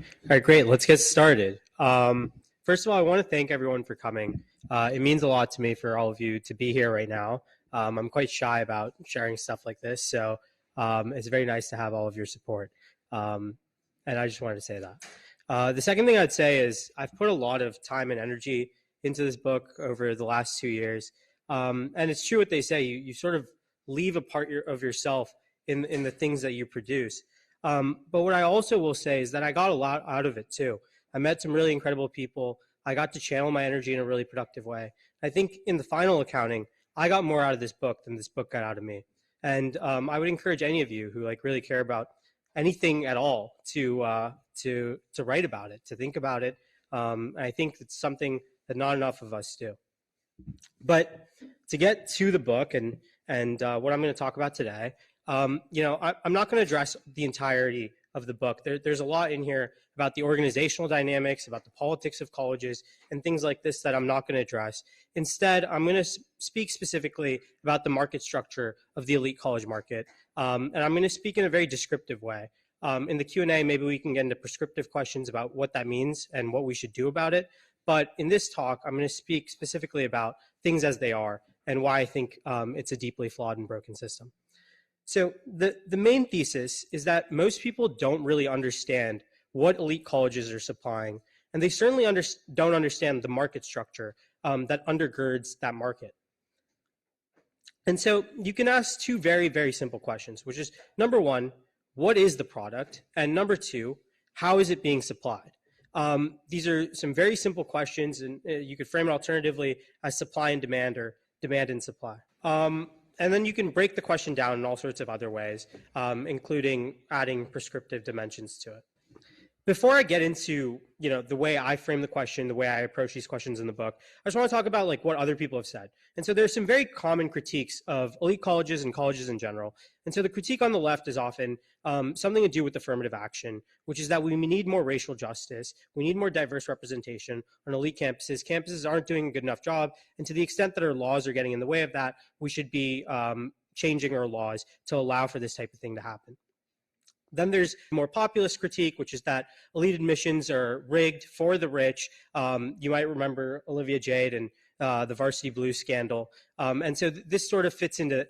All right, great. Let's get started. First of all, I want to thank everyone for coming. It means a lot to me for all of you to be here right now. I'm quite shy about sharing stuff like this, so it's very nice to have all of your support. And I just wanted to say that. The second thing I'd say is I've put a lot of time and energy into this book over the last 2 years. And it's true what they say. You sort of leave a part of yourself in the things that you produce. But what I also will say is that I got a lot out of it too. I met some really incredible people. I got to channel my energy in a really productive way. I think in the final accounting, I got more out of this book than this book got out of me. And I would encourage any of you who really care about anything at all to write about it, to think about it. I think it's something that not enough of us do. But to get to the book and what I'm going to talk about today, I'm not going to address the entirety of the book. There's a lot in here about the organizational dynamics, about the politics of colleges, and things like this that I'm not going to address. Instead, I'm going to speak specifically about the market structure of the elite college market, and I'm going to speak in a very descriptive way. In the Q&A, maybe we can get into prescriptive questions about what that means and what we should do about it. But in this talk, I'm going to speak specifically about things as they are and why I think it's a deeply flawed and broken system. So the main thesis is that most people don't really understand what elite colleges are supplying, and they certainly don't understand the market structure that undergirds that market. And so you can ask two very, very simple questions, which is, number one, what is the product? And number two, how is it being supplied? These are some very simple questions, and you could frame it alternatively as supply and demand or demand and supply. And then you can break the question down in all sorts of other ways, including adding prescriptive dimensions to it. Before I get into the way I frame the question, the way I approach these questions in the book, I just want to talk about what other people have said. And so there's some very common critiques of elite colleges and colleges in general. And so the critique on the left is often something to do with affirmative action, which is that we need more racial justice. We need more diverse representation on elite campuses. Campuses aren't doing a good enough job. And to the extent that our laws are getting in the way of that, we should be changing our laws to allow for this type of thing to happen. Then there's more populist critique, which is that elite admissions are rigged for the rich. You might remember Olivia Jade and the Varsity Blues scandal. And so this sort of fits into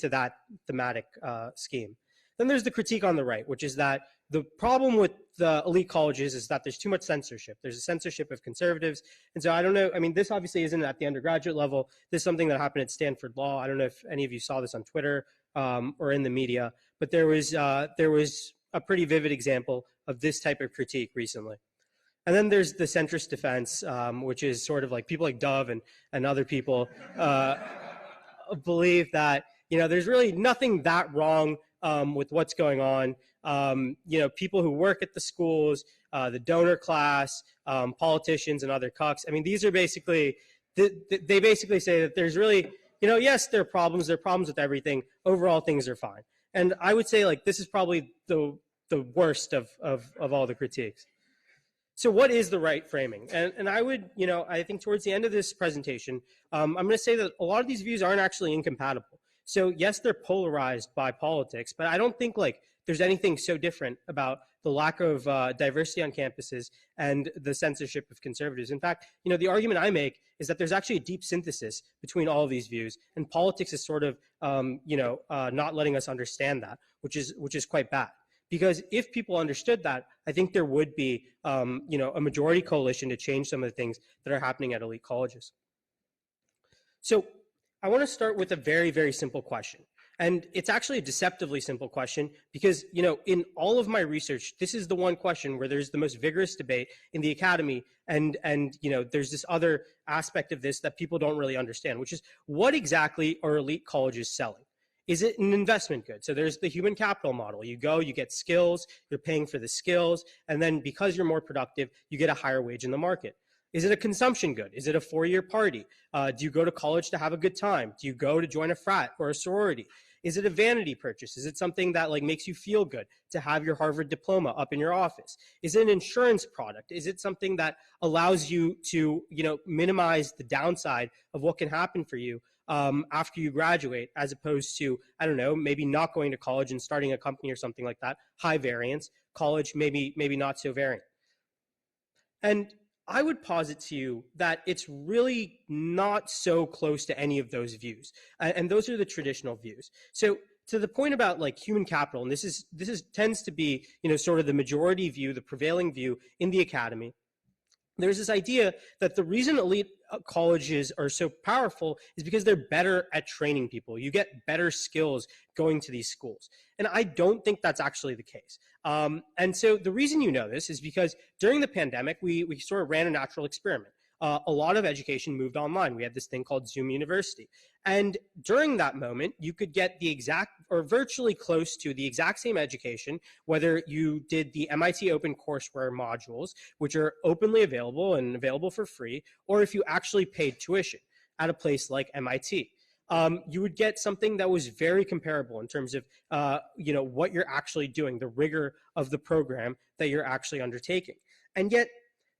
that thematic scheme. Then there's the critique on the right, which is that the problem with the elite colleges is that there's too much censorship. There's a censorship of conservatives. And so I don't know, this obviously isn't at the undergraduate level. This is something that happened at Stanford Law. I don't know if any of you saw this on Twitter or in the media, but there was a pretty vivid example of this type of critique recently. And then there's the centrist defense, which is sort of like people like Dove and other people believe that there's really nothing that wrong with what's going on. People who work at the schools, the donor class, politicians and other cucks. These are basically, they basically say that there's really, yes, there are problems with everything. Overall, things are fine. And I would say this is probably the worst of all the critiques. So what is the right framing? And I would, I think towards the end of this presentation, I'm going to say that a lot of these views aren't actually incompatible. So yes, they're polarized by politics, but I don't think there's anything so different about the lack of diversity on campuses and the censorship of conservatives. In fact, the argument I make is that there's actually a deep synthesis between all of these views, and politics is sort of, not letting us understand that, which is quite bad. Because if people understood that, I think there would be, a majority coalition to change some of the things that are happening at elite colleges. So I want to start with a very, very simple question. And it's actually a deceptively simple question because, in all of my research, this is the one question where there's the most vigorous debate in the academy. And there's this other aspect of this that people don't really understand, which is what exactly are elite colleges selling? Is it an investment good? So there's the human capital model. You go, you get skills, you're paying for the skills, and then because you're more productive, you get a higher wage in the market. Is it a consumption good? Is it a 4-year party? Do you go to college to have a good time? Do you go to join a frat or a sorority? Is it a vanity purchase? Is it something that makes you feel good to have your Harvard diploma up in your office? Is it an insurance product? Is it something that allows you to, minimize the downside of what can happen for you after you graduate, as opposed to, I don't know, maybe not going to college and starting a company or something like that? High variance. College, maybe not so variant. And I would posit to you that it's really not so close to any of those views. And those are the traditional views. So to the point about like human capital, and this is tends to be, sort of the majority view, the prevailing view in the academy. There's this idea that the reason elite colleges are so powerful is because they're better at training people. You get better skills going to these schools. And I don't think that's actually the case. And so the reason you know this is because during the pandemic, we sort of ran a natural experiment. A lot of education moved online. We had this thing called Zoom University. And during that moment, you could get the exact or virtually close to the exact same education, whether you did the MIT Open Courseware modules, which are openly available and available for free, or if you actually paid tuition at a place like MIT. You would get something that was very comparable in terms of, what you're actually doing, the rigor of the program that you're actually undertaking. And yet,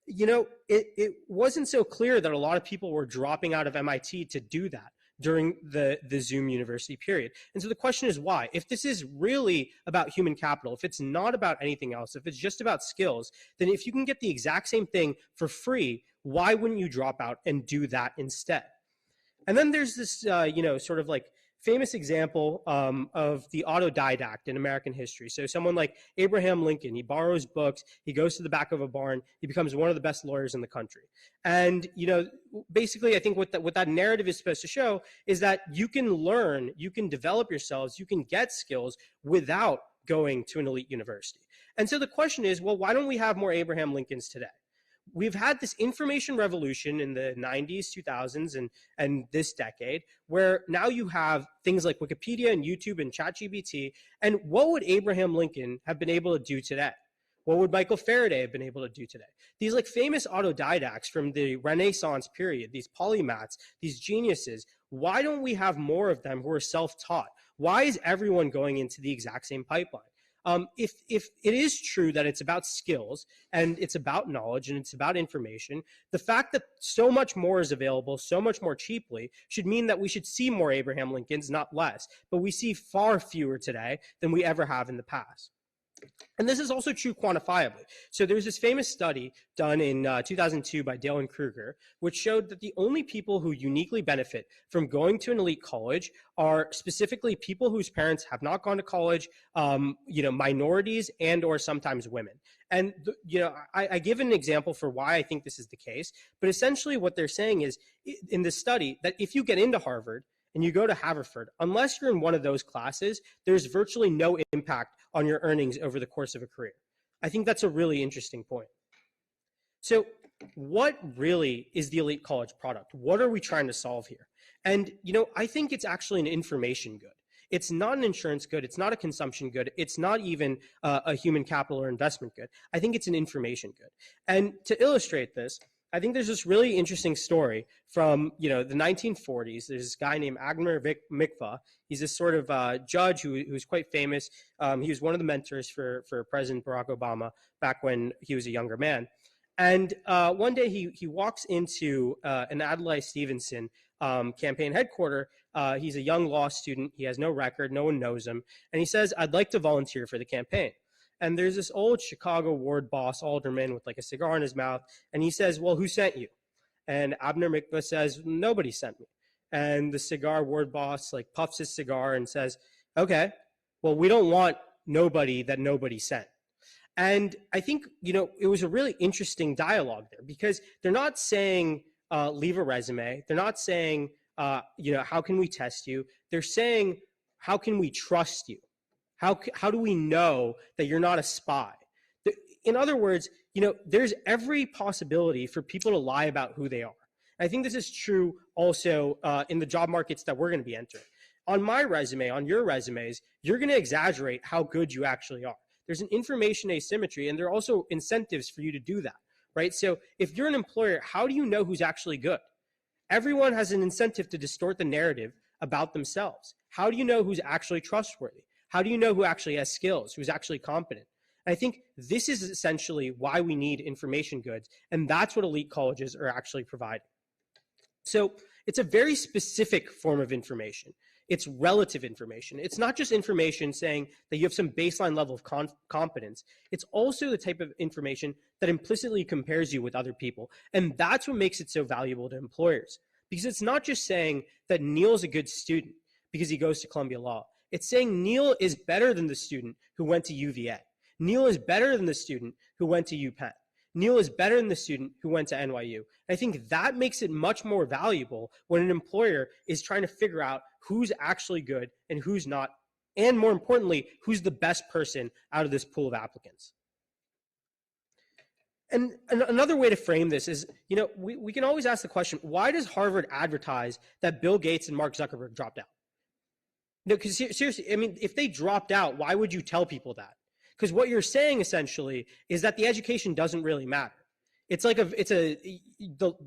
it wasn't so clear that a lot of people were dropping out of MIT to do that during the Zoom University period. And so the question is why? If this is really about human capital, if it's not about anything else, if it's just about skills, then if you can get the exact same thing for free, why wouldn't you drop out and do that instead? And then there's this, sort of like famous example of the autodidact in American history. So someone like Abraham Lincoln, he borrows books, he goes to the back of a barn, he becomes one of the best lawyers in the country. And, basically I think what that narrative is supposed to show is that you can learn, you can develop yourselves, you can get skills without going to an elite university. And so the question is, well, why don't we have more Abraham Lincolns today? We've had this information revolution in the 90s, 2000s, and this decade, where now you have things like Wikipedia and YouTube and ChatGPT. And what would Abraham Lincoln have been able to do today? What would Michael Faraday have been able to do today? These like famous autodidacts from the Renaissance period, these polymaths, these geniuses, why don't we have more of them who are self-taught? Why is everyone going into the exact same pipeline? If it is true that it's about skills and it's about knowledge and it's about information, the fact that so much more is available so much more cheaply should mean that we should see more Abraham Lincolns, not less. But we see far fewer today than we ever have in the past. And this is also true quantifiably. So there's this famous study done in 2002 by Dale and Kruger, which showed that the only people who uniquely benefit from going to an elite college are specifically people whose parents have not gone to college, minorities and or sometimes women. And, I give an example for why I think this is the case. But essentially what they're saying is in this study that if you get into Harvard, and you go to Haverford, unless you're in one of those classes, there's virtually no impact on your earnings over the course of a career. I think that's a really interesting point. So what really is the elite college product? What are we trying to solve here? And, I think it's actually an information good. It's not an insurance good. It's not a consumption good. It's not even a human capital or investment good. I think it's an information good. And to illustrate this, I think there's this really interesting story from, the 1940s. There's this guy named Agner Mikva. He's this sort of judge who's quite famous. He was one of the mentors for President Barack Obama back when he was a younger man. And one day he walks into an Adlai Stevenson campaign headquarters. He's a young law student. He has no record. No one knows him. And he says, "I'd like to volunteer for the campaign." And there's this old Chicago ward boss, alderman, with like a cigar in his mouth. And he says, "Well, who sent you?" And Abner Mikva says, "Nobody sent me." And the cigar ward boss like puffs his cigar and says, "Okay, well, we don't want nobody that nobody sent." And I think, it was a really interesting dialogue there because they're not saying leave a resume. They're not saying, how can we test you? They're saying, how can we trust you? How do we know that you're not a spy? In other words, there's every possibility for people to lie about who they are. I think this is true also in the job markets that we're going to be entering. On my resume, on your resumes, you're going to exaggerate how good you actually are. There's an information asymmetry, and there are also incentives for you to do that, right? So if you're an employer, how do you know who's actually good? Everyone has an incentive to distort the narrative about themselves. How do you know who's actually trustworthy? How do you know who actually has skills, who's actually competent? And I think this is essentially why we need information goods, and that's what elite colleges are actually providing. So it's a very specific form of information. It's relative information. It's not just information saying that you have some baseline level of competence. It's also the type of information that implicitly compares you with other people. And that's what makes it so valuable to employers. Because it's not just saying that Neil's a good student because he goes to Columbia Law. It's saying Neil is better than the student who went to UVA. Neil is better than the student who went to UPenn. Neil is better than the student who went to NYU. I think that makes it much more valuable when an employer is trying to figure out who's actually good and who's not, and more importantly, who's the best person out of this pool of applicants. And another way to frame this is, we can always ask the question, why does Harvard advertise that Bill Gates and Mark Zuckerberg dropped out? No, because seriously, I mean, if they dropped out, why would you tell people that? Because what you're saying essentially is that the education doesn't really matter. It's like the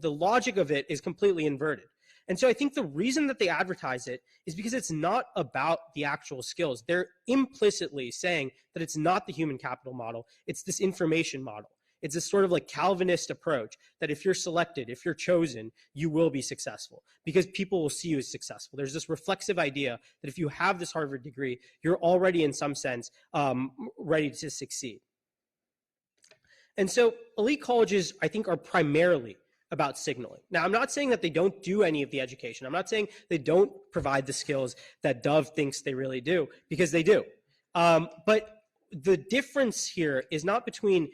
logic of it is completely inverted. And so I think the reason that they advertise it is because it's not about the actual skills. They're implicitly saying that it's not the human capital model. It's this information model. It's a sort of like Calvinist approach that if you're selected, if you're chosen, you will be successful because people will see you as successful. There's this reflexive idea that if you have this Harvard degree, you're already in some sense ready to succeed. And so elite colleges, I think, are primarily about signaling. Now, I'm not saying that they don't do any of the education. I'm not saying they don't provide the skills that Dove thinks they really do, because they do. But the difference here is not between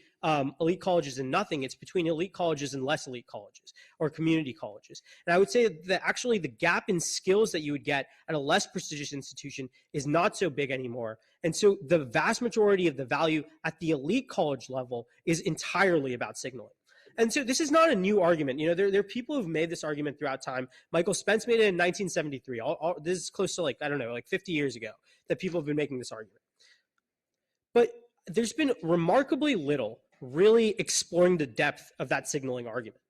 elite colleges and nothing. It's between elite colleges and less elite colleges or community colleges. And I would say that actually the gap in skills that you would get at a less prestigious institution is not so big anymore. And so the vast majority of the value at the elite college level is entirely about signaling. And so this is not a new argument. There are people who've made this argument throughout time. Michael Spence made it in 1973. This is close to like 50 years ago that people have been making this argument. But there's been remarkably little really exploring the depth of that signaling argument.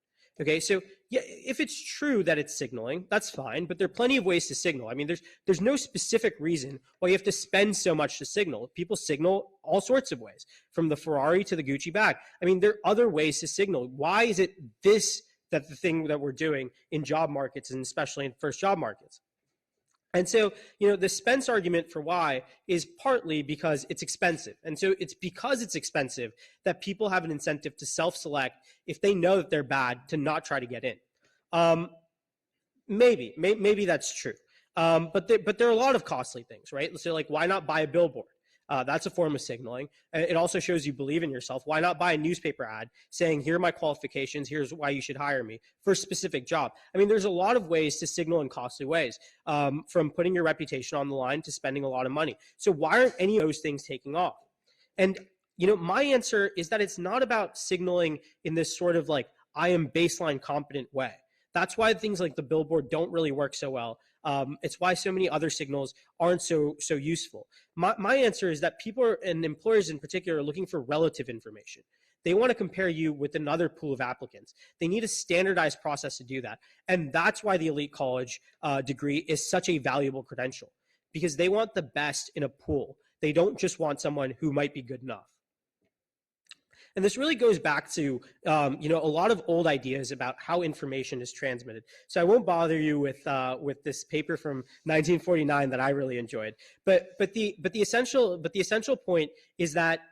Okay, so yeah, if it's true that it's signaling, that's fine, but there are plenty of ways to signal. I mean, there's no specific reason why you have to spend so much to signal. People signal all sorts of ways, from the Ferrari to the Gucci bag. I mean, there are other ways to signal. Why is it that the thing that we're doing in job markets, and especially in first job markets? And so, the Spence argument for why is partly because it's expensive. And so it's because it's expensive that people have an incentive to self-select if they know that they're bad, to not try to get in. Maybe that's true. But there are a lot of costly things, right? So like, why not buy a billboard? That's a form of signaling. It also shows you believe in yourself. Why not buy a newspaper ad saying, here are my qualifications, here's why you should hire me for a specific job? I mean, there's a lot of ways to signal in costly ways, from putting your reputation on the line to spending a lot of money. So why aren't any of those things taking off? And, my answer is that it's not about signaling in this sort of like, I am baseline competent way. That's why things like the billboard don't really work so well. It's why so many other signals aren't so useful. My answer is that people and employers in particular are looking for relative information. They want to compare you with another pool of applicants. They need a standardized process to do that. And that's why the elite college degree is such a valuable credential, because they want the best in a pool. They don't just want someone who might be good enough. And this really goes back to, a lot of old ideas about how information is transmitted. So I won't bother you with this paper from 1949 that I really enjoyed. But the essential point is that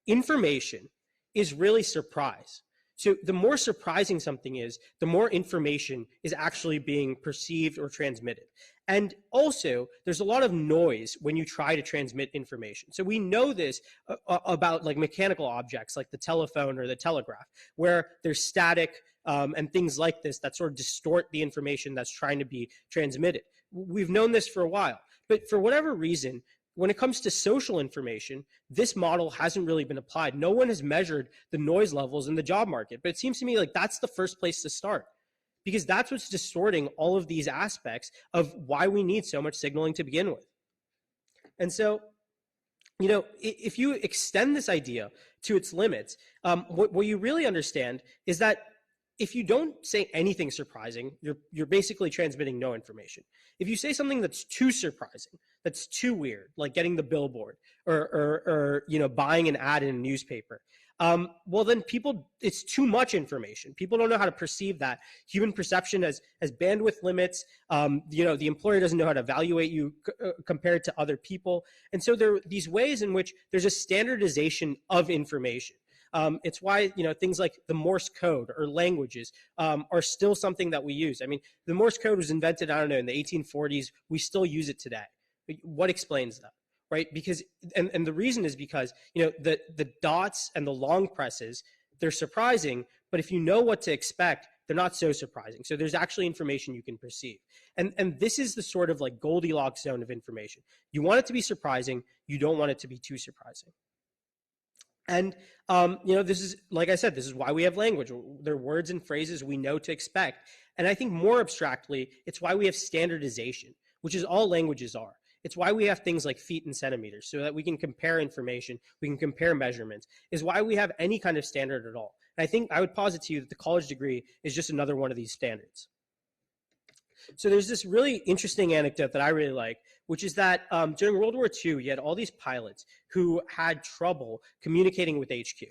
information is really surprise. So the more surprising something is, the more information is actually being perceived or transmitted. And also, there's a lot of noise when you try to transmit information. So we know this about like mechanical objects like the telephone or the telegraph, where there's static and things like this that sort of distort the information that's trying to be transmitted. We've known this for a while. But for whatever reason, when it comes to social information, this model hasn't really been applied. No one has measured the noise levels in the job market. But it seems to me like that's the first place to start, because that's what's distorting all of these aspects of why we need so much signaling to begin with. And so, if you extend this idea to its limits, what you really understand is that if you don't say anything surprising, you're basically transmitting no information. If you say something that's too surprising, that's too weird, like getting the billboard or buying an ad in a newspaper, well, then it's too much information. People don't know how to perceive that. Human perception has bandwidth limits. The employer doesn't know how to evaluate you compared to other people. And so there are these ways in which there's a standardization of information. It's why, things like the Morse code or languages are still something that we use. I mean, the Morse code was invented, I don't know, in the 1840s. We still use it today. What explains that? Right? Because, and the reason is because, the dots and the long presses, they're surprising, but if you know what to expect, they're not so surprising. So there's actually information you can perceive. And this is the sort of like Goldilocks zone of information. You want it to be surprising. You don't want it to be too surprising. And, this is, like I said, this is why we have language. There are words and phrases we know to expect. And I think more abstractly, it's why we have standardization, which is all languages are. It's why we have things like feet and centimeters, so that we can compare information, we can compare measurements, is why we have any kind of standard at all. And I think I would posit to you that the college degree is just another one of these standards. So there's this really interesting anecdote that I really like, which is that during World War II, you had all these pilots who had trouble communicating with HQ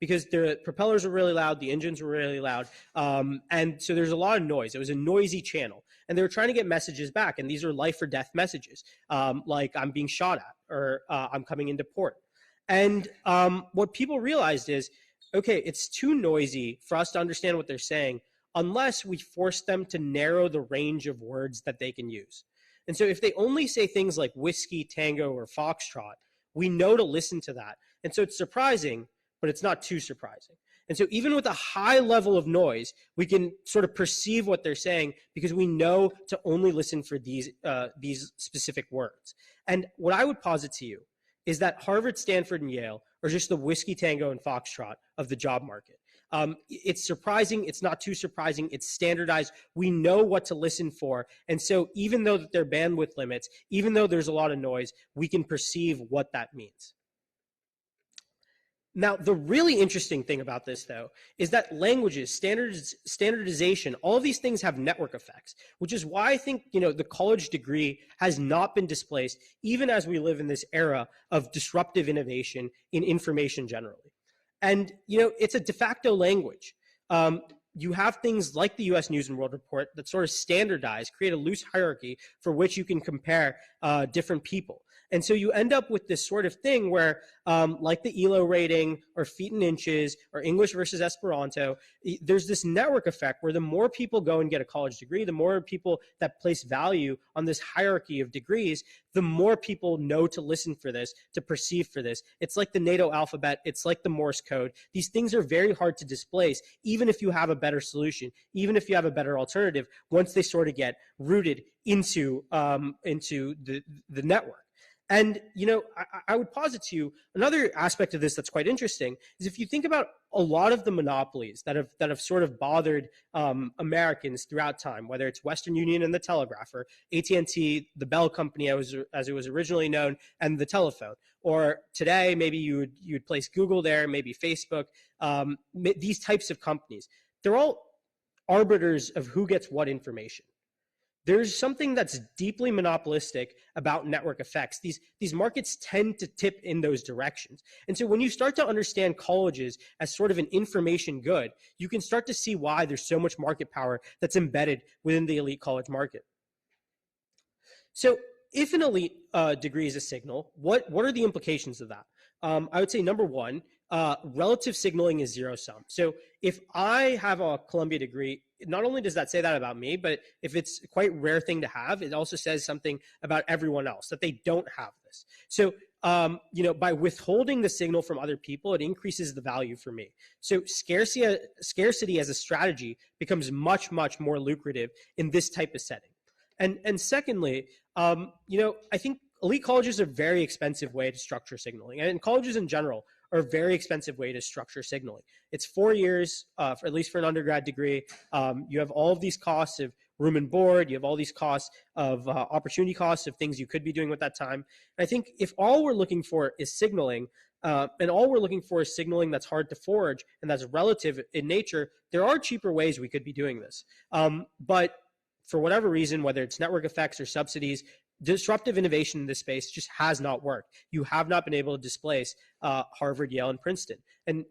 because the propellers were really loud, the engines were really loud, and so there's a lot of noise. It was a noisy channel. And they were trying to get messages back, and these are life or death messages, like I'm being shot at or I'm coming into port. And what people realized is, okay, it's too noisy for us to understand what they're saying unless we force them to narrow the range of words that they can use. And so if they only say things like whiskey, tango, or foxtrot, we know to listen to that. And so it's surprising, but it's not too surprising. And so even with a high level of noise, we can sort of perceive what they're saying because we know to only listen for these specific words. And what I would posit to you is that Harvard, Stanford, and Yale are just the whiskey, tango, and foxtrot of the job market. It's surprising. It's not too surprising. It's standardized. We know what to listen for. And so even though there are bandwidth limits, even though there's a lot of noise, we can perceive what that means. Now, the really interesting thing about this, though, is that languages, standardization, all of these things have network effects, which is why I think, the college degree has not been displaced, even as we live in this era of disruptive innovation in information generally. And, it's a de facto language. You have things like the U.S. News and World Report that sort of standardize, create a loose hierarchy for which you can compare different people. And so you end up with this sort of thing where, like the ELO rating or feet and inches or English versus Esperanto, there's this network effect where the more people go and get a college degree, the more people that place value on this hierarchy of degrees, the more people know to listen for this, to perceive for this. It's like the NATO alphabet. It's like the Morse code. These things are very hard to displace, even if you have a better solution, even if you have a better alternative, once they sort of get rooted into the network. And, I would posit to you another aspect of this that's quite interesting is if you think about a lot of the monopolies that have sort of bothered Americans throughout time, whether it's Western Union and the telegraph, or AT&T, the Bell Company as it was originally known, and the telephone, or today maybe you would place Google there, maybe Facebook, these types of companies, they're all arbiters of who gets what information. There's something that's deeply monopolistic about network effects. These markets tend to tip in those directions. And so when you start to understand colleges as sort of an information good, you can start to see why there's so much market power that's embedded within the elite college market. So if an elite degree is a signal, what are the implications of that? I would say number one, relative signaling is zero sum. So if I have a Columbia degree, not only does that say that about me, but if it's a quite rare thing to have, it also says something about everyone else, that they don't have this. So, by withholding the signal from other people, it increases the value for me. So scarcity as a strategy becomes much, much more lucrative in this type of setting. And secondly, I think elite colleges are a very expensive way to structure signaling, and colleges in general are a very expensive way to structure signaling. It's 4 years, at least for an undergrad degree. You have all of these costs of room and board. You have all these costs of opportunity costs of things you could be doing with that time. And I think if all we're looking for is signaling, and all we're looking for is signaling that's hard to forge and that's relative in nature, there are cheaper ways we could be doing this. But for whatever reason, whether it's network effects or subsidies, disruptive innovation in this space just has not worked. You have not been able to displace Harvard, Yale, and Princeton. And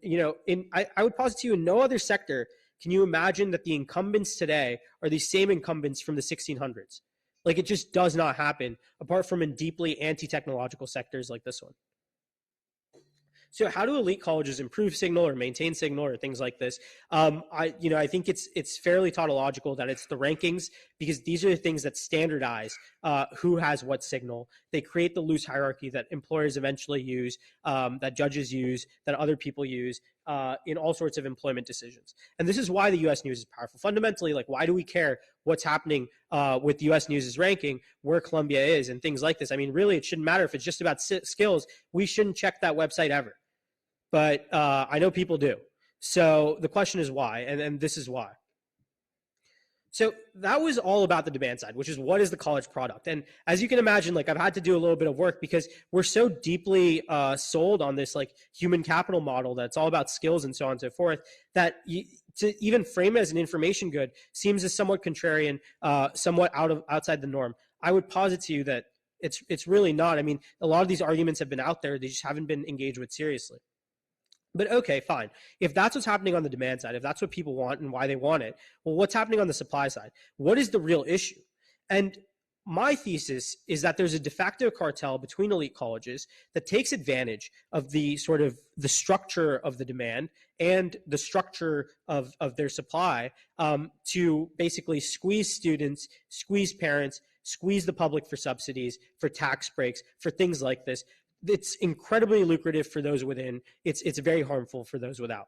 I would posit to you, in no other sector can you imagine that the incumbents today are the same incumbents from the 1600s. Like, it just does not happen, apart from in deeply anti-technological sectors like this one. So how do elite colleges improve signal or maintain signal or things like this? I think it's fairly tautological that it's the rankings, because these are the things that standardize who has what signal. They create the loose hierarchy that employers eventually use, that judges use, that other people use in all sorts of employment decisions. And this is why the U.S. News is powerful. Fundamentally, like, why do we care what's happening with U.S. News' ranking, where Columbia is, and things like this? I mean, really, it shouldn't matter if it's just about skills. We shouldn't check that website ever. But I know people do. So the question is why, and this is why. So that was all about the demand side, which is what is the college product. And as you can imagine, like, I've had to do a little bit of work because we're so deeply sold on this like human capital model that's all about skills and so on and so forth, that to even frame it as an information good seems as somewhat contrarian, somewhat outside the norm. I would posit to you that it's really not. I mean, a lot of these arguments have been out there. They just haven't been engaged with seriously. But okay, fine. If that's what's happening on the demand side, if that's what people want and why they want it, well, what's happening on the supply side? What is the real issue? And my thesis is that there's a de facto cartel between elite colleges that takes advantage of the sort of the structure of the demand and the structure of their supply to basically squeeze students, squeeze parents, squeeze the public for subsidies, for tax breaks, for things like this. It's incredibly lucrative for those within. It's very harmful for those without.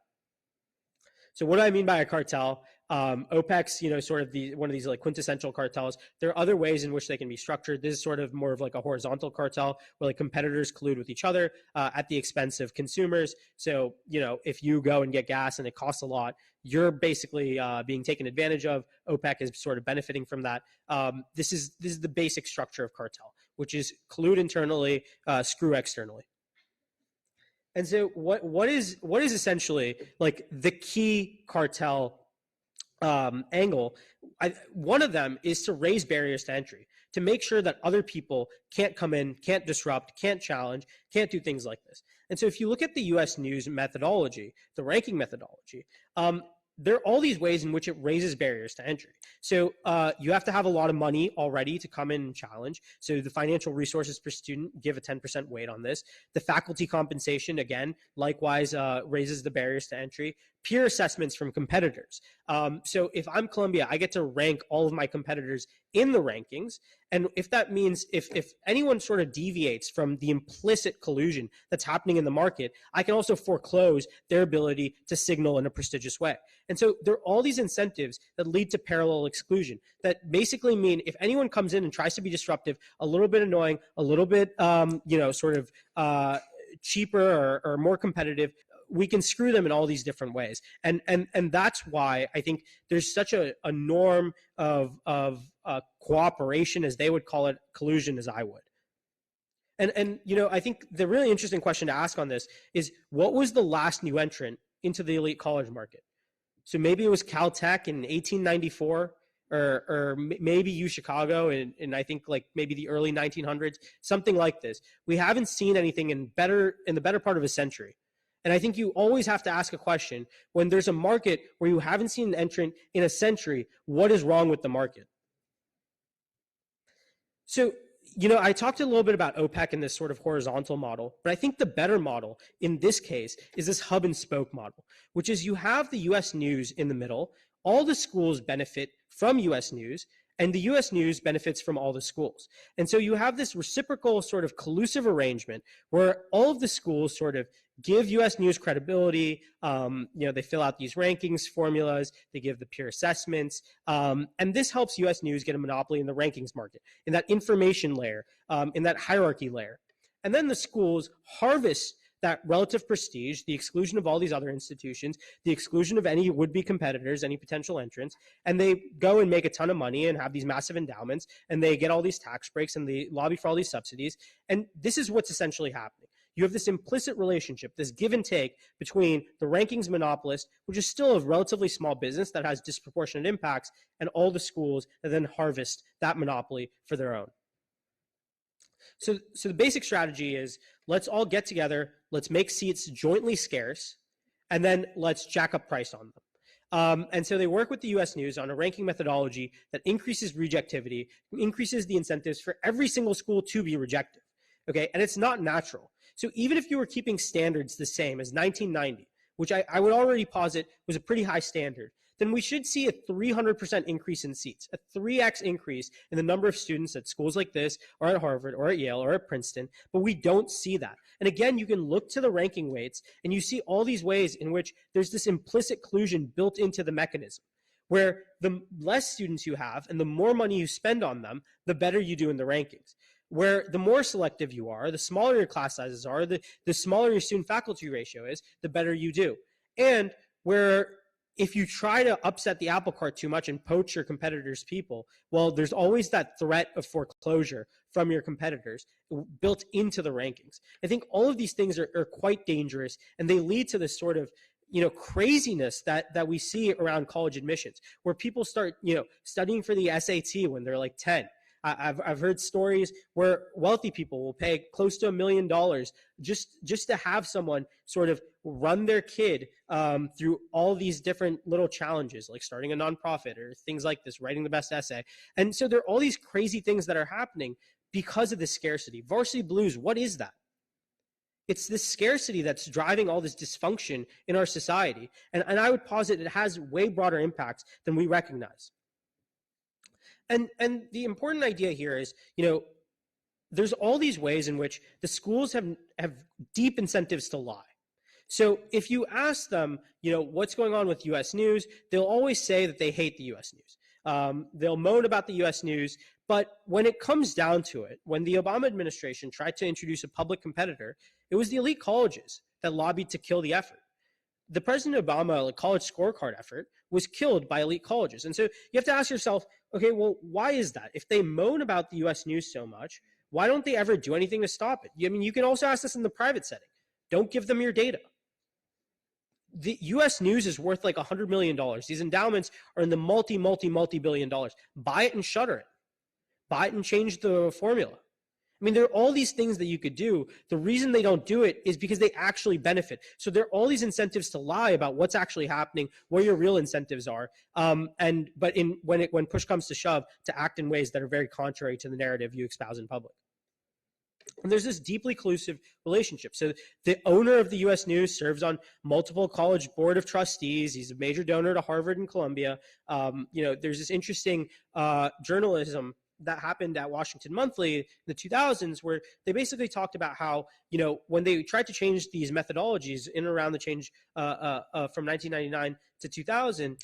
So what do I mean by a cartel? OPEC's, sort of one of these like quintessential cartels. There are other ways in which they can be structured. This is sort of more of like a horizontal cartel where like competitors collude with each other at the expense of consumers. So, if you go and get gas and it costs a lot, you're basically being taken advantage of. OPEC is sort of benefiting from that. This is the basic structure of cartel, which is collude internally, screw externally. And so what is essentially like the key cartel angle? One of them is to raise barriers to entry, to make sure that other people can't come in, can't disrupt, can't challenge, can't do things like this. And so if you look at the U.S. News methodology, the ranking methodology, there are all these ways in which it raises barriers to entry. So you have to have a lot of money already to come in and challenge. So the financial resources per student give a 10% weight on this. The faculty compensation, again, likewise raises the barriers to entry. Peer assessments from competitors. So if I'm Columbia, I get to rank all of my competitors in the rankings. And if that means if anyone sort of deviates from the implicit collusion that's happening in the market, I can also foreclose their ability to signal in a prestigious way. And so there are all these incentives that lead to parallel exclusion that basically mean if anyone comes in and tries to be disruptive, a little bit annoying, a little bit, cheaper or more competitive, we can screw them in all these different ways. And that's why I think there's such a norm of cooperation, as they would call it, collusion, as I would. And I think the really interesting question to ask on this is, what was the last new entrant into the elite college market? So maybe it was Caltech in 1894, or maybe UChicago in I think like maybe the early 1900s, something like this. We haven't seen anything in the better part of a century. And I think you always have to ask a question when there's a market where you haven't seen an entrant in a century, what is wrong with the market? So, I talked a little bit about OPEC and this sort of horizontal model, but I think the better model in this case is this hub and spoke model, which is you have the U.S. News in the middle. All the schools benefit from U.S. News, and the U.S. News benefits from all the schools. And so you have this reciprocal sort of collusive arrangement where all of the schools sort of give U.S. News credibility. They fill out these rankings formulas. They give the peer assessments. And this helps U.S. News get a monopoly in the rankings market, in that information layer, in that hierarchy layer. And then the schools harvest that relative prestige, the exclusion of all these other institutions, the exclusion of any would-be competitors, any potential entrants, and they go and make a ton of money and have these massive endowments, and they get all these tax breaks, and they lobby for all these subsidies. And this is what's essentially happening. You have this implicit relationship, this give and take between the rankings monopolist, which is still a relatively small business that has disproportionate impacts, and all the schools that then harvest that monopoly for their own. So the basic strategy is let's all get together, let's make seats jointly scarce, and then let's jack up price on them. And so they work with the US News on a ranking methodology that increases rejectivity, increases the incentives for every single school to be rejected. Okay, and it's not natural. So even if you were keeping standards the same as 1990, which I would already posit was a pretty high standard, then we should see a 300% increase in seats, a 3x increase in the number of students at schools like this, or at Harvard, or at Yale, or at Princeton, but we don't see that. And again, you can look to the ranking weights, and you see all these ways in which there's this implicit collusion built into the mechanism, where the less students you have and the more money you spend on them, the better you do in the rankings. Where the more selective you are, the smaller your class sizes are, the smaller your student-faculty ratio is, the better you do. And where if you try to upset the apple cart too much and poach your competitors' people, well, there's always that threat of foreclosure from your competitors built into the rankings. I think all of these things are quite dangerous, and they lead to this sort of craziness that we see around college admissions, where people start studying for the SAT when they're like 10. I've heard stories where wealthy people will pay close to $1 million just to have someone sort of run their kid through all these different little challenges, like starting a nonprofit or things like this, writing the best essay. And so there are all these crazy things that are happening because of this scarcity. Varsity Blues, what is that? It's this scarcity that's driving all this dysfunction in our society. And I would posit it has way broader impacts than we recognize. And the important idea here is, there's all these ways in which the schools have deep incentives to lie. So if you ask them, what's going on with US News, they'll always say that they hate the US News. They'll moan about the US News, but when it comes down to it, when the Obama administration tried to introduce a public competitor, it was the elite colleges that lobbied to kill the effort. The President Obama college scorecard effort was killed by elite colleges. And so you have to ask yourself, okay, well, why is that? If they moan about the US News so much, why don't they ever do anything to stop it? I mean, you can also ask this in the private setting. Don't give them your data. The US News is worth like $100 million. These endowments are in the multi-billion dollars. Buy it and shutter it. Buy it and change the formula. I mean, there are all these things that you could do. The reason they don't do it is because they actually benefit. So there are all these incentives to lie about what's actually happening, where your real incentives are, but when push comes to shove, to act in ways that are very contrary to the narrative you espouse in public. And there's this deeply collusive relationship. So the owner of the US News serves on multiple college board of trustees. He's a major donor to Harvard and Columbia. There's this interesting journalism that happened at Washington Monthly in the 2000s, where they basically talked about how, when they tried to change these methodologies in and around the change from 1999 to 2000,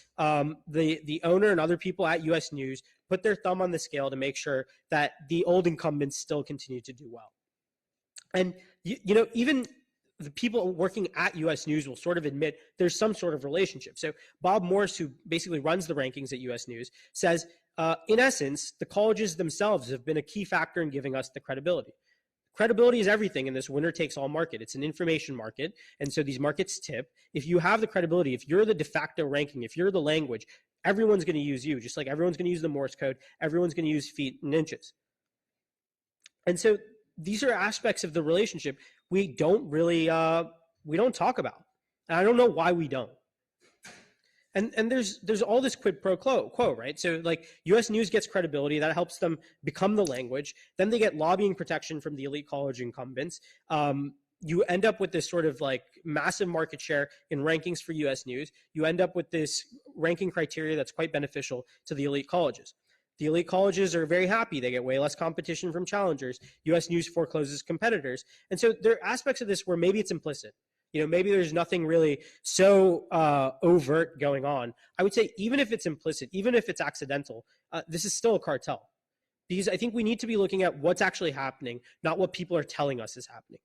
the owner and other people at US News put their thumb on the scale to make sure that the old incumbents still continue to do well. And, even the people working at US News will sort of admit there's some sort of relationship. So Bob Morse, who basically runs the rankings at US News, says, in essence, the colleges themselves have been a key factor in giving us the credibility. Credibility is everything in this winner-takes-all market. It's an information market, and so these markets tip. If you have the credibility, if you're the de facto ranking, if you're the language, everyone's going to use you, just like everyone's going to use the Morse code, everyone's going to use feet and inches. And so these are aspects of the relationship we don't really we don't talk about. And I don't know why we don't. And there's all this quid pro quo, right? So like US News gets credibility, that helps them become the language. Then they get lobbying protection from the elite college incumbents. You end up with this sort of like massive market share in rankings for US News. You end up with this ranking criteria that's quite beneficial to the elite colleges. The elite colleges are very happy. They get way less competition from challengers. US News forecloses competitors. And so there are aspects of this where maybe it's implicit. Maybe there's nothing really so overt going on. I would say even if it's implicit, even if it's accidental, this is still a cartel. Because I think we need to be looking at what's actually happening, not what people are telling us is happening.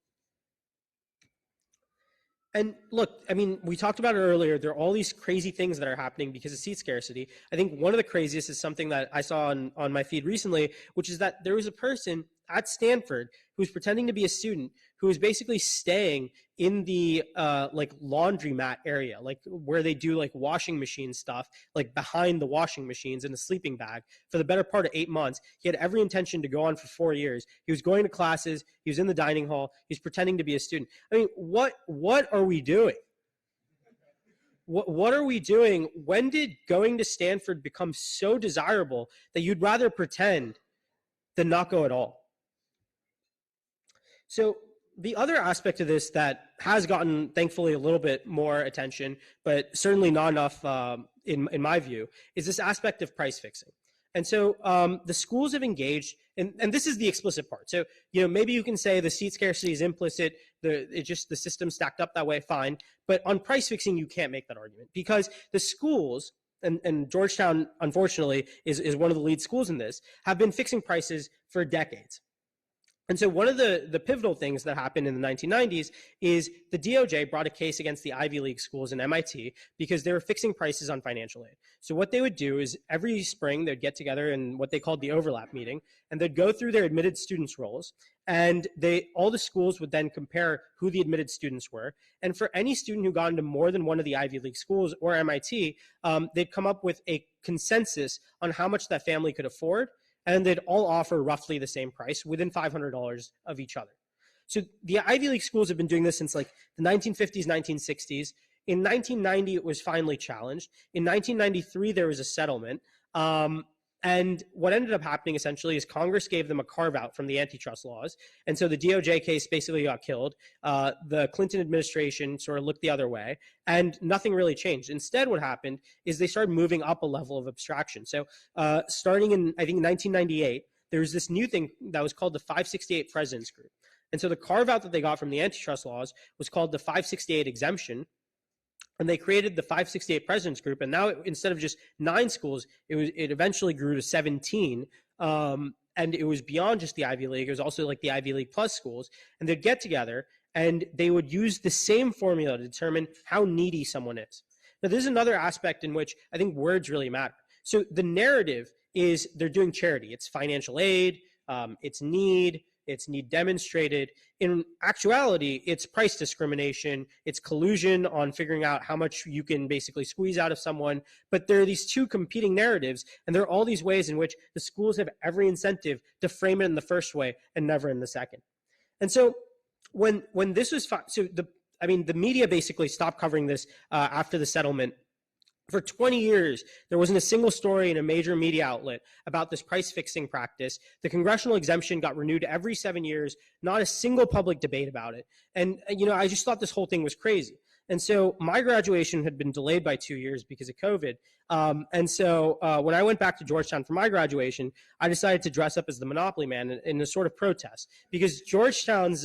And look, I mean, we talked about it earlier. There are all these crazy things that are happening because of seat scarcity. I think one of the craziest is something that I saw on my feed recently, which is that there was a person at Stanford who was pretending to be a student who was basically staying in the like laundromat area, like where they do like washing machine stuff, like behind the washing machines in a sleeping bag for the better part of 8 months. He had every intention to go on for 4 years. He was going to classes. He was in the dining hall. He's pretending to be a student. I mean, what are we doing? What are we doing? When did going to Stanford become so desirable that you'd rather pretend than not go at all? So the other aspect of this that has gotten, thankfully, a little bit more attention, but certainly not enough in my view, is this aspect of price fixing. And so the schools have engaged, and this is the explicit part. So, maybe you can say the seat scarcity is implicit, the system stacked up that way, fine. But on price fixing, you can't make that argument because the schools, and Georgetown, unfortunately, is one of the lead schools in this, have been fixing prices for decades. And so one of the pivotal things that happened in the 1990s is the DOJ brought a case against the Ivy League schools and MIT because they were fixing prices on financial aid. So what they would do is every spring they'd get together in what they called the overlap meeting, and they'd go through their admitted students' rolls, and all the schools would then compare who the admitted students were. And for any student who got into more than one of the Ivy League schools or MIT, they'd come up with a consensus on how much that family could afford, and they'd all offer roughly the same price within $500 of each other. So the Ivy League schools have been doing this since like the 1950s, 1960s. In 1990, it was finally challenged. In 1993, there was a settlement. And what ended up happening essentially is Congress gave them a carve out from the antitrust laws. And so the DOJ case basically got killed. The Clinton administration sort of looked the other way and nothing really changed. Instead, what happened is they started moving up a level of abstraction. So starting in, I think, 1998, there was this new thing that was called the 568 Presidents Group. And so the carve out that they got from the antitrust laws was called the 568 exemption. And they created the 568 Presidents Group, and now instead of just 9 schools, it eventually grew to 17, and it was beyond just the Ivy League. It was also like the Ivy League plus schools, and they'd get together, and they would use the same formula to determine how needy someone is. Now, there's another aspect in which I think words really matter. So the narrative is they're doing charity. It's financial aid, it's need demonstrated. In actuality, it's price discrimination, it's collusion on figuring out how much you can basically squeeze out of someone. But there are these two competing narratives, and there are all these ways in which the schools have every incentive to frame it in the first way and never in the second. And so when this was the media basically stopped covering this after the settlement. For 20 years, there wasn't a single story in a major media outlet about this price fixing practice. The congressional exemption got renewed every 7 years, not a single public debate about it. And, I just thought this whole thing was crazy. And so my graduation had been delayed by 2 years because of COVID. And so when I went back to Georgetown for my graduation, I decided to dress up as the Monopoly Man in a sort of protest because Georgetown's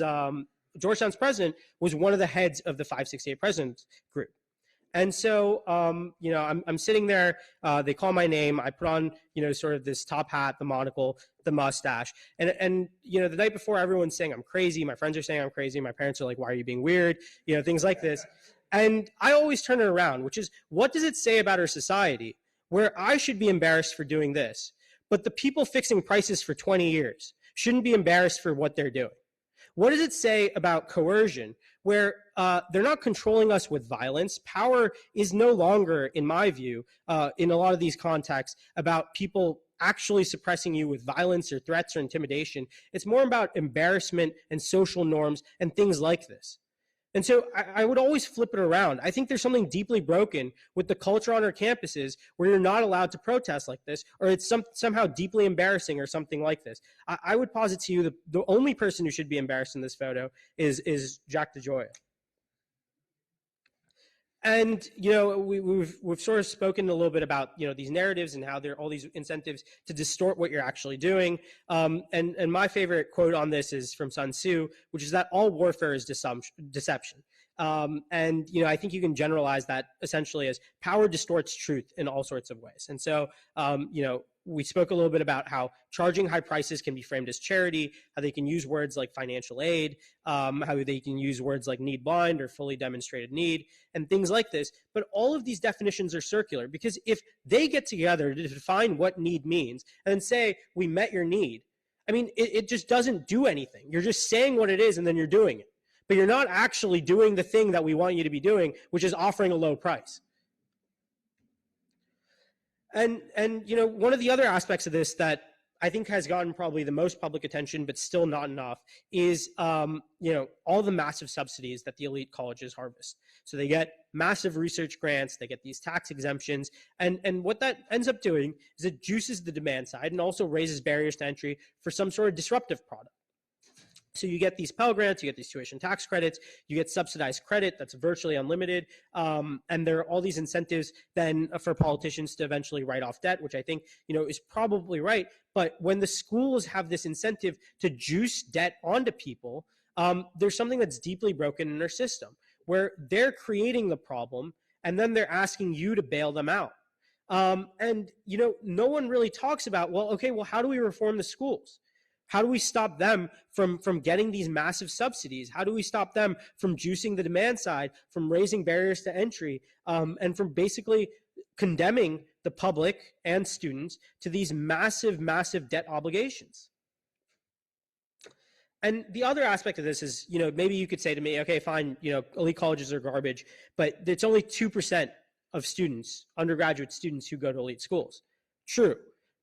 president was one of the heads of the 568 Presidents Group. And so, I'm sitting there, they call my name, I put on, sort of this top hat, the monocle, the mustache. And the night before, everyone's saying I'm crazy. My friends are saying I'm crazy. My parents are like, why are you being weird? Things like this. And I always turn it around, which is, what does it say about our society where I should be embarrassed for doing this, but the people fixing prices for 20 years shouldn't be embarrassed for what they're doing? What does it say about coercion where they're not controlling us with violence? Power is no longer, in my view, in a lot of these contexts, about people actually suppressing you with violence or threats or intimidation. It's more about embarrassment and social norms and things like this. And so I would always flip it around. I think there's something deeply broken with the culture on our campuses where you're not allowed to protest like this, or it's somehow deeply embarrassing or something like this. I would posit to you the only person who should be embarrassed in this photo is Jack DeGioia. And, we've sort of spoken a little bit about, these narratives and how there are all these incentives to distort what you're actually doing. And my favorite quote on this is from Sun Tzu, which is that all warfare is deception. And, I think you can generalize that essentially as power distorts truth in all sorts of ways. And so, we spoke a little bit about how charging high prices can be framed as charity, how they can use words like financial aid, how they can use words like need blind or fully demonstrated need, and things like this. But all of these definitions are circular because if they get together to define what need means and then say, we met your need, I mean, it just doesn't do anything. You're just saying what it is and then you're doing it. But you're not actually doing the thing that we want you to be doing, which is offering a low price. And one of the other aspects of this that I think has gotten probably the most public attention, but still not enough, is all the massive subsidies that the elite colleges harvest. So they get massive research grants, they get these tax exemptions, and what that ends up doing is it juices the demand side and also raises barriers to entry for some sort of disruptive product. So you get these Pell Grants, you get these tuition tax credits, you get subsidized credit that's virtually unlimited, and there are all these incentives then for politicians to eventually write off debt, which I think is probably right. But when the schools have this incentive to juice debt onto people, there's something that's deeply broken in their system, where they're creating the problem and then they're asking you to bail them out. And no one really talks about, well, how do we reform the schools? How do we stop them from getting these massive subsidies? How do we stop them from juicing the demand side, from raising barriers to entry, and from basically condemning the public and students to these massive, massive debt obligations? And the other aspect of this is, maybe you could say to me, okay, fine, elite colleges are garbage, but it's only 2% of students, undergraduate students, who go to elite schools. True.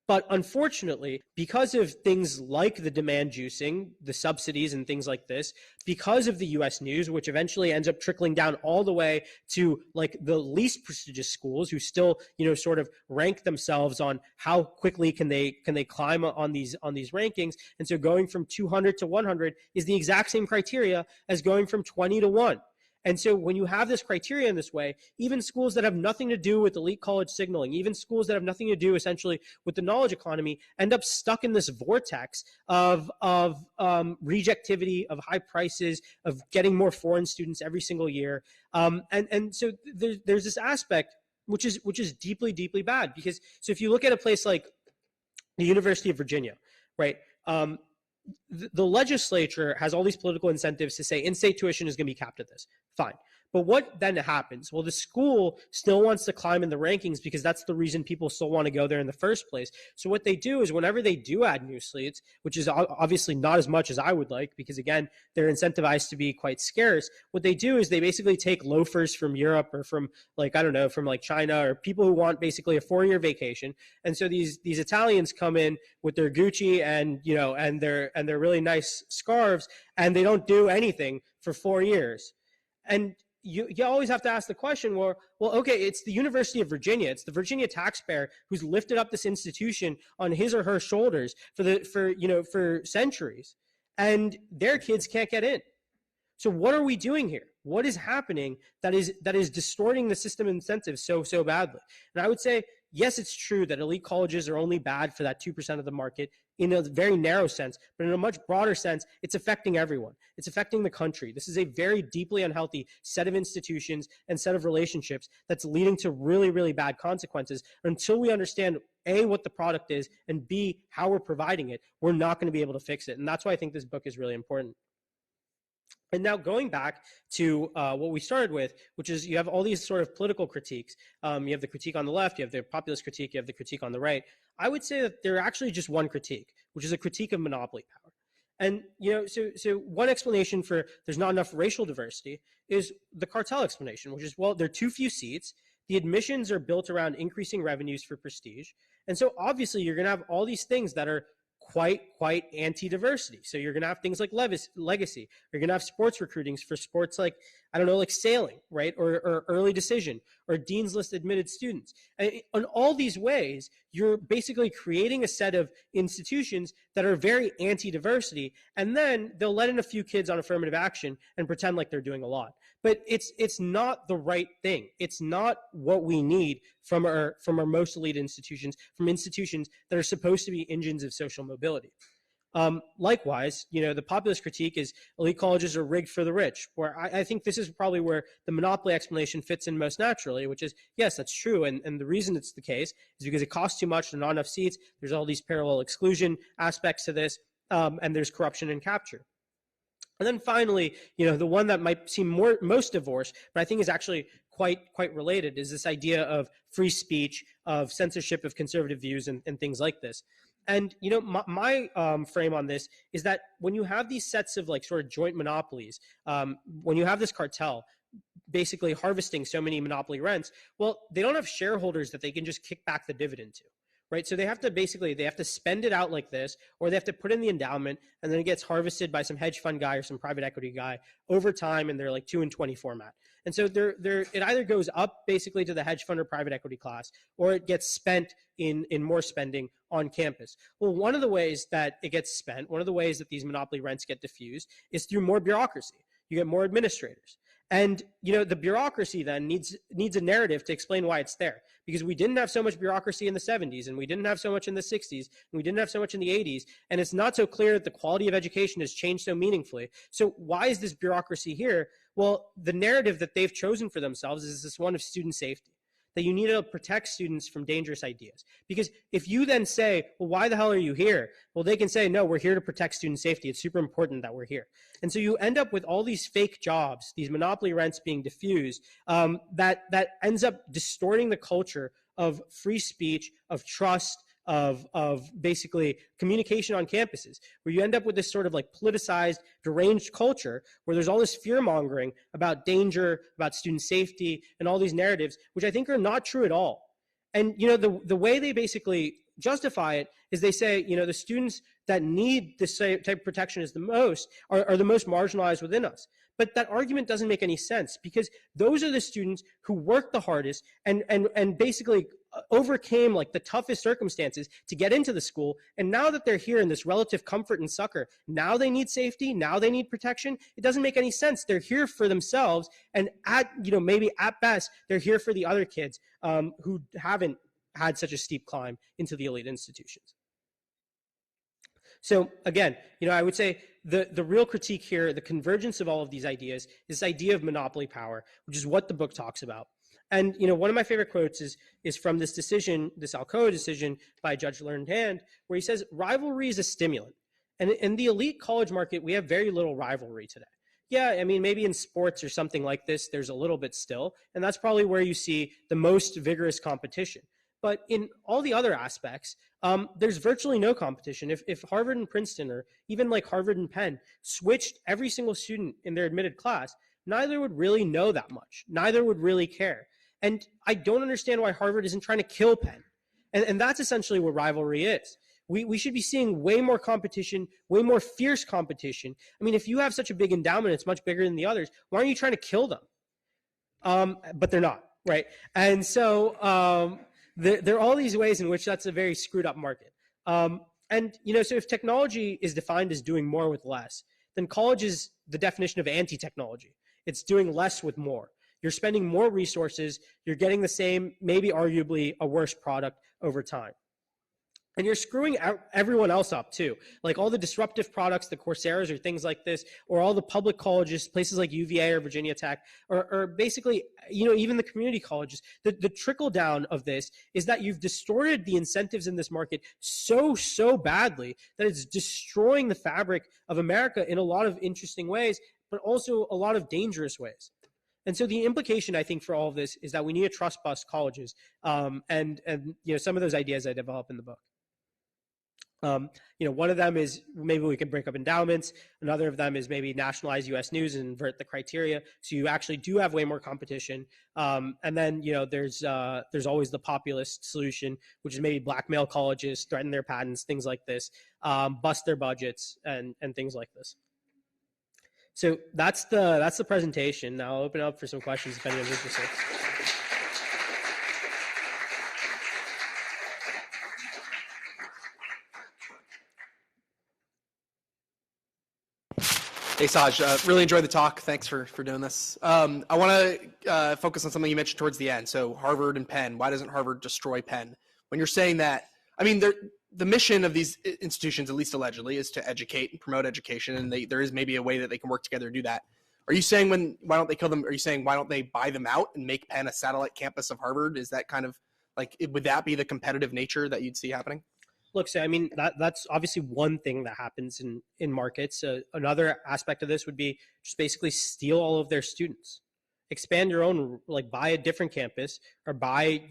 But unfortunately, because of things like the demand juicing, the subsidies and things like this, because of the US news, which eventually ends up trickling down all the way to like the least prestigious schools who still, sort of rank themselves on how quickly can they climb on these rankings. And so going from 200 to 100 is the exact same criteria as going from 20 to 1. And so when you have this criteria in this way, even schools that have nothing to do with elite college signaling, even schools that have nothing to do essentially with the knowledge economy, end up stuck in this vortex of rejectivity, of high prices, of getting more foreign students every single year. And so there's this aspect which is deeply, deeply bad, because so if you look at a place like the University of Virginia, right? The legislature has all these political incentives to say in-state tuition is going to be capped at this. Fine. But what then happens? Well, the school still wants to climb in the rankings because that's the reason people still want to go there in the first place. So what they do is whenever they do add new sleeves, which is obviously not as much as I would like because, again, they're incentivized to be quite scarce, what they do is they basically take loafers from Europe or from from China, or people who want basically a 4-year vacation. And so these Italians come in with their Gucci and their really nice scarves, and they don't do anything for 4 years. And you always have to ask the question, well, okay, it's the University of Virginia. It's the Virginia taxpayer who's lifted up this institution on his or her shoulders for centuries, and their kids can't get in. So what are we doing here? What is happening that is distorting the system incentives so badly? And I would say, yes, it's true that elite colleges are only bad for that 2% of the market in a very narrow sense, but in a much broader sense, it's affecting everyone. It's affecting the country. This is a very deeply unhealthy set of institutions and set of relationships that's leading to really, really bad consequences. Until we understand, A, what the product is, and B, how we're providing it, we're not going to be able to fix it. And that's why I think this book is really important. And now going back to what we started with, which is you have all these sort of political critiques. You have the critique on the left, you have the populist critique, you have the critique on the right. I would say that they're actually just one critique, which is a critique of monopoly power. And, so one explanation for there's not enough racial diversity is the cartel explanation, which is, well, there are too few seats. The admissions are built around increasing revenues for prestige. And so obviously you're going to have all these things that are quite anti-diversity. So you're going to have things like legacy. You're going to have sports recruitings for sports like, like sailing, right? Or early decision, or Dean's List admitted students. And in all these ways, you're basically creating a set of institutions that are very anti-diversity, and then they'll let in a few kids on affirmative action and pretend like they're doing a lot. But it's not the right thing. It's not what we need from our most elite institutions, from institutions that are supposed to be engines of social mobility. Likewise, the populist critique is elite colleges are rigged for the rich, where I think this is probably where the monopoly explanation fits in most naturally, which is, yes, that's true. And the reason it's the case is because it costs too much and not enough seats. There's all these parallel exclusion aspects to this, and there's corruption and capture. And then finally, the one that might seem most divorced, but I think is actually quite related, is this idea of free speech, of censorship of conservative views and things like this. And my frame on this is that when you have these sets of like sort of joint monopolies, when you have this cartel basically harvesting so many monopoly rents, well, they don't have shareholders that they can just kick back the dividend to, right? So they have to spend it out like this, or they have to put in the endowment, and then it gets harvested by some hedge fund guy or some private equity guy over time in their like 2 and 20 format. And so it either goes up basically to the hedge fund or private equity class, or it gets spent in more spending on campus. Well, one of the ways that it gets spent, one of the ways that these monopoly rents get diffused is through more bureaucracy. You get more administrators. And the bureaucracy then needs a narrative to explain why it's there, because we didn't have so much bureaucracy in the 70s, and we didn't have so much in the 60s, and we didn't have so much in the 80s, and it's not so clear that the quality of education has changed so meaningfully. So why is this bureaucracy here? Well, the narrative that they've chosen for themselves is this one of student safety, that you need to protect students from dangerous ideas. Because if you then say, well, why the hell are you here? Well, they can say, no, we're here to protect student safety. It's super important that we're here. And so you end up with all these fake jobs, these monopoly rents being diffused, that ends up distorting the culture of free speech, of trust, of basically communication on campuses, where you end up with this sort of like politicized, deranged culture where there's all this fear mongering about danger, about student safety, and all these narratives, which I think are not true at all. And the way they basically justify it is they say, the students that need this type of protection is the most are the most marginalized within us. But that argument doesn't make any sense, because those are the students who worked the hardest and basically overcame like the toughest circumstances to get into the school. And now that they're here in this relative comfort and succor, now they need safety, now they need protection. It doesn't make any sense. They're here for themselves, and maybe at best they're here for the other kids who haven't had such a steep climb into the elite institutions. So again, I would say the real critique here, the convergence of all of these ideas, is this idea of monopoly power, which is what the book talks about. And one of my favorite quotes is from this decision, this Alcoa decision by Judge Learned Hand, where he says, rivalry is a stimulant. And in the elite college market, we have very little rivalry today. Yeah, I mean, maybe in sports or something like this, there's a little bit still, and that's probably where you see the most vigorous competition. But in all the other aspects, there's virtually no competition. If Harvard and Princeton, or even like Harvard and Penn, switched every single student in their admitted class, neither would really know that much. Neither would really care. And I don't understand why Harvard isn't trying to kill Penn. And that's essentially what rivalry is. We should be seeing way more competition, way more fierce competition. I mean, if you have such a big endowment, it's much bigger than the others, why aren't you trying to kill them? But they're not, right? And so there are all these ways in which that's a very screwed up market. So if technology is defined as doing more with less, then college is the definition of anti-technology. It's doing less with more. You're spending more resources, you're getting the same, maybe arguably a worse product over time. And you're screwing everyone else up too. Like all the disruptive products, the Coursera's or things like this, or all the public colleges, places like UVA or Virginia Tech, or basically, even the community colleges. The trickle down of this is that you've distorted the incentives in this market so badly that it's destroying the fabric of America in a lot of interesting ways, but also a lot of dangerous ways. And so the implication, I think, for all of this is that we need to trust bust colleges, and some of those ideas I develop in the book. One of them is maybe we can break up endowments. Another of them is maybe nationalize U.S. news and invert the criteria, so you actually do have way more competition. And then there's always the populist solution, which is maybe blackmail colleges, threaten their patents, things like this, bust their budgets, and things like this. So that's the presentation. Now I'll open it up for some questions if anyone's interested. Hey, Saj, really enjoyed the talk. Thanks for doing this. I want to focus on something you mentioned towards the end. So Harvard and Penn, why doesn't Harvard destroy Penn? When you're saying that, I mean, the mission of these institutions, at least allegedly, is to educate and promote education, and there is maybe a way that they can work together to do that. Are you saying why don't they kill them? Are you saying why don't they buy them out and make Penn a satellite campus of Harvard? Is that kind of like, would that be the competitive nature that you'd see happening? Look, so I mean, that's obviously one thing that happens in markets. Another aspect of this would be just basically steal all of their students, expand your own, like buy a different campus, or buy,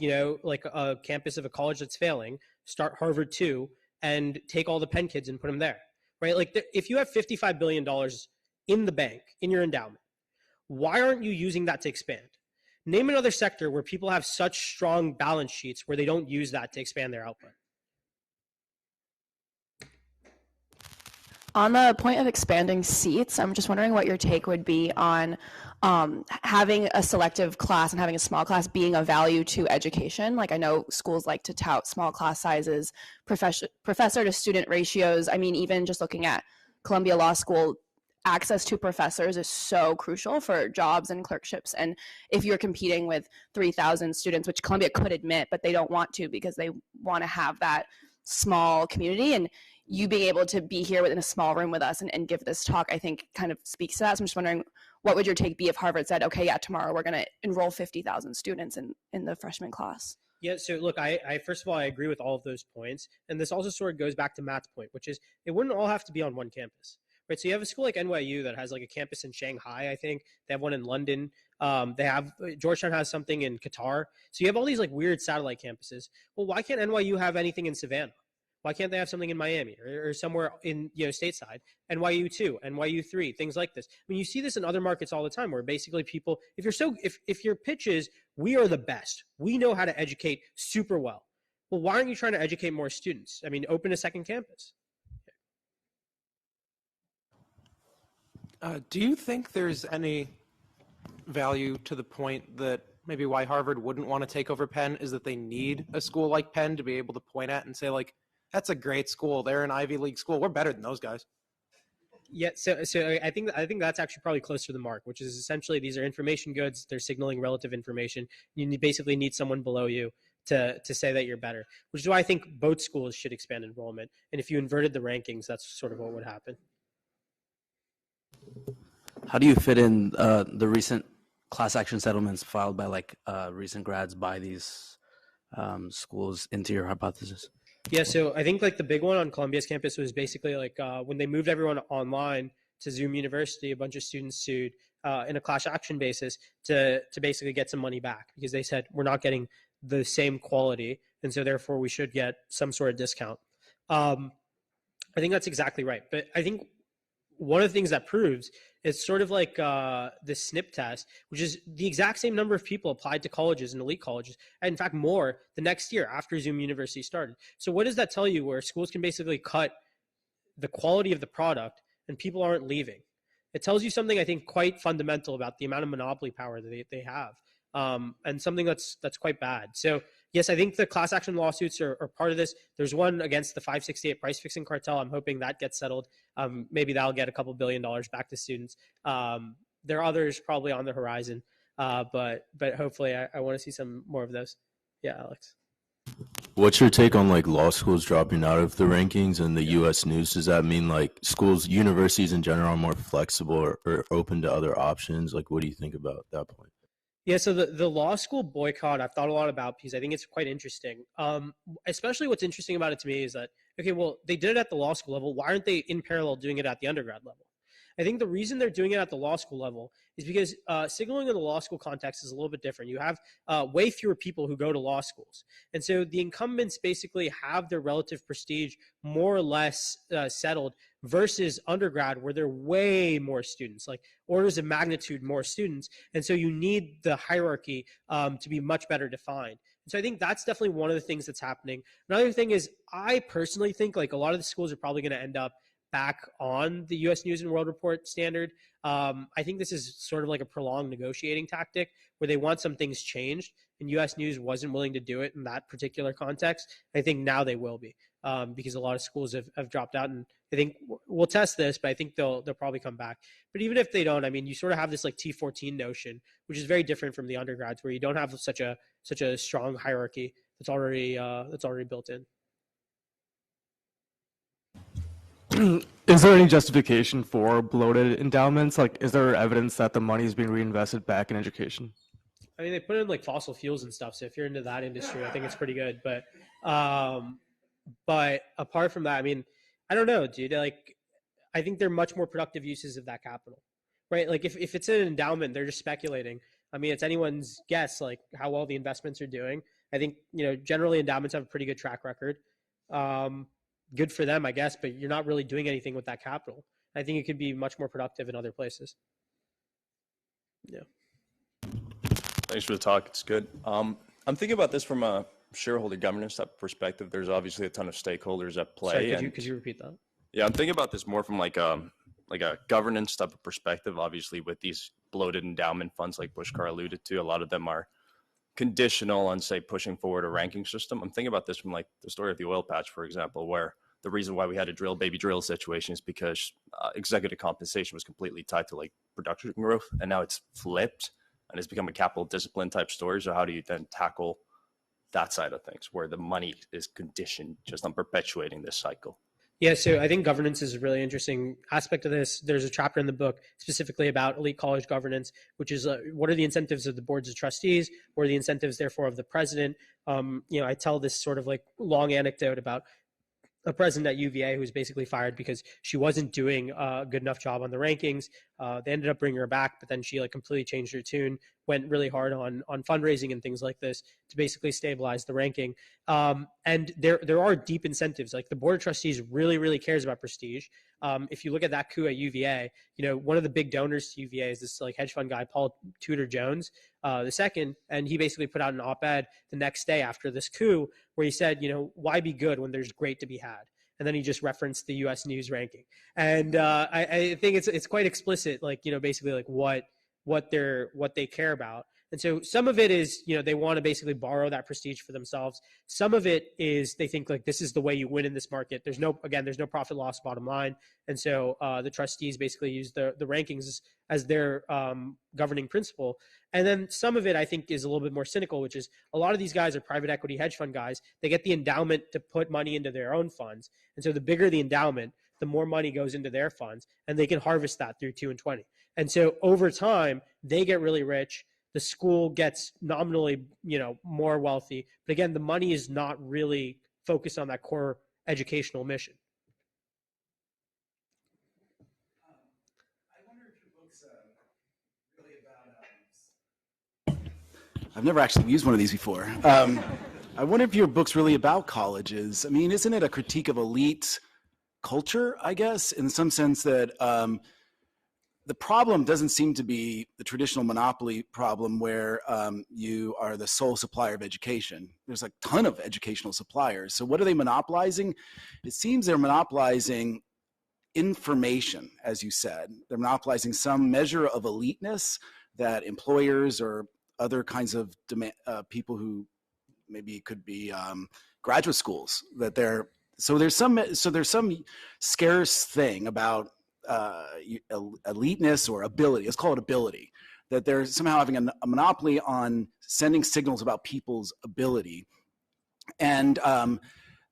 like a campus of a college that's failing, start Harvard too, and take all the Penn kids and put them there, right? Like if you have $55 billion in the bank, in your endowment, why aren't you using that to expand? Name another sector where people have such strong balance sheets where they don't use that to expand their output. On the point of expanding seats, I'm just wondering what your take would be on having a selective class and having a small class being of value to education. Like I know schools like to tout small class sizes, professor to student ratios. I mean, even just looking at Columbia Law School, access to professors is so crucial for jobs and clerkships. And if you're competing with 3,000 students, which Columbia could admit, but they don't want to because they want to have that small community, and you being able to be here within a small room with us and give this talk, I think kind of speaks to that. So I'm just wondering, what would your take be if Harvard said, okay, yeah, tomorrow we're going to enroll 50,000 students in the freshman class? Yeah, so look, I first of all, I agree with all of those points. And this also sort of goes back to Matt's point, which is it wouldn't all have to be on one campus, right? So you have a school like NYU that has like a campus in Shanghai, I think. They have one in London. They have Georgetown has something in Qatar. So you have all these like weird satellite campuses. Well, why can't NYU have anything in Savannah? Why can't they have something in Miami or somewhere in stateside? NYU 2, NYU 3, things like this. I mean, you see this in other markets all the time where basically people, if your pitch is we are the best, we know how to educate super well. Well, why aren't you trying to educate more students? I mean, open a second campus. Do you think there's any value to the point that maybe why Harvard wouldn't want to take over Penn is that they need a school like Penn to be able to point at and say like, that's a great school. They're an Ivy League school. We're better than those guys. Yeah, so I think that's actually probably close to the mark, which is essentially these are information goods. They're signaling relative information. You basically need someone below you to say that you're better, which is why I think both schools should expand enrollment. And if you inverted the rankings, that's sort of what would happen. How do you fit in the recent class action settlements filed by recent grads by these schools into your hypothesis? Yeah, so I think like the big one on Columbia's campus was basically like when they moved everyone online to Zoom University, a bunch of students sued in a class action basis to basically get some money back because they said we're not getting the same quality, and so therefore we should get some sort of discount. I think that's exactly right. But I think one of the things that proves is sort of like the SNP test, which is the exact same number of people applied to colleges and elite colleges, and in fact more the next year after Zoom University started. So what does that tell you where schools can basically cut the quality of the product and people aren't leaving? It tells you something I think quite fundamental about the amount of monopoly power that they have, and something that's quite bad. So yes, I think the class action lawsuits are part of this. There's one against the 568 price fixing cartel. I'm hoping that gets settled. Maybe that'll get a couple $2 billion back to students. There are others probably on the horizon, but hopefully I want to see some more of those. Yeah, Alex. What's your take on like law schools dropping out of the rankings and the U.S. news? Does that mean like schools, universities in general are more flexible or open to other options? Like, what do you think about that point? Yeah, so the law school boycott, I've thought a lot about because I think it's quite interesting. Especially what's interesting about it to me is that, okay, well, they did it at the law school level. Why aren't they in parallel doing it at the undergrad level? I think the reason they're doing it at the law school level is because signaling in the law school context is a little bit different. You have way fewer people who go to law schools. And so the incumbents basically have their relative prestige more or less settled versus undergrad where there are way more students, like orders of magnitude more students. And so you need the hierarchy to be much better defined. And so I think that's definitely one of the things that's happening. Another thing is I personally think like a lot of the schools are probably going to end up back on the U.S. News and World Report standard. I think this is sort of like a prolonged negotiating tactic where they want some things changed, and U.S. News wasn't willing to do it in that particular context. I think now they will be because a lot of schools have dropped out, and I think we'll test this, but I think they'll probably come back. But even if they don't, I mean, you sort of have this like T14 notion, which is very different from the undergrads, where you don't have such a strong hierarchy that's already built in. Is there any justification for bloated endowments? Like, is there evidence that the money is being reinvested back in education? I mean, they put in like fossil fuels and stuff. So if you're into that industry, I think it's pretty good. But apart from that, I mean, I don't know, dude. Like, I think there are much more productive uses of that capital, right? Like, if it's an endowment, they're just speculating. I mean, it's anyone's guess, like how well the investments are doing. I think generally endowments have a pretty good track record. good for them, I guess, but you're not really doing anything with that capital. I think it could be much more productive in other places. Yeah. Thanks for the talk. It's good. I'm thinking about this from a shareholder governance type of perspective. There's obviously a ton of stakeholders at play. Sorry, could you repeat that? Yeah, I'm thinking about this more from like a governance type of perspective. Obviously, with these bloated endowment funds, like Pushkar alluded to, a lot of them are conditional on, say, pushing forward a ranking system. I'm thinking about this from like the story of the oil patch, for example, where the reason why we had a drill baby drill situation is because executive compensation was completely tied to like production growth, and now it's flipped and it's become a capital discipline type story. So how do you then tackle that side of things where the money is conditioned just on perpetuating this cycle? Yeah, so I think governance is a really interesting aspect of this. There's a chapter in the book specifically about elite college governance, which is what are the incentives of the boards of trustees? What are the incentives, therefore, of the president? I tell this sort of like long anecdote about a president at UVA who was basically fired because she wasn't doing a good enough job on the rankings. They ended up bringing her back, but then she like completely changed her tune, went really hard on fundraising and things like this to basically stabilize the ranking. And there are deep incentives. Like the board of trustees really, really cares about prestige. If you look at that coup at UVA, one of the big donors to UVA is this like hedge fund guy, Paul Tudor Jones, the second, and he basically put out an op-ed the next day after this coup where he said, why be good when there's great to be had? And then he just referenced the U.S. News ranking, and I think it's quite explicit, like basically like what they care about. And so some of it is, they want to basically borrow that prestige for themselves. Some of it is they think like this is the way you win in this market. There's no profit loss bottom line. And so the trustees basically use the rankings as their governing principle. And then some of it I think is a little bit more cynical, which is a lot of these guys are private equity hedge fund guys. They get the endowment to put money into their own funds. And so the bigger the endowment, the more money goes into their funds, and they can harvest that through 2 and 20. And so over time, they get really rich. The school gets nominally, more wealthy. But again, the money is not really focused on that core educational mission. I wonder if your book's really about. I've never actually used one of these before. I wonder if your book's really about colleges. I mean, isn't it a critique of elite culture, I guess, in some sense that the problem doesn't seem to be the traditional monopoly problem where you are the sole supplier of education. There's a ton of educational suppliers. So what are they monopolizing? It seems they're monopolizing information, as you said. They're monopolizing some measure of eliteness that employers or other kinds of people who maybe it could be graduate schools that they're so there's some scarce thing about eliteness or ability. Let's call it ability. That they're somehow having a monopoly on sending signals about people's ability, and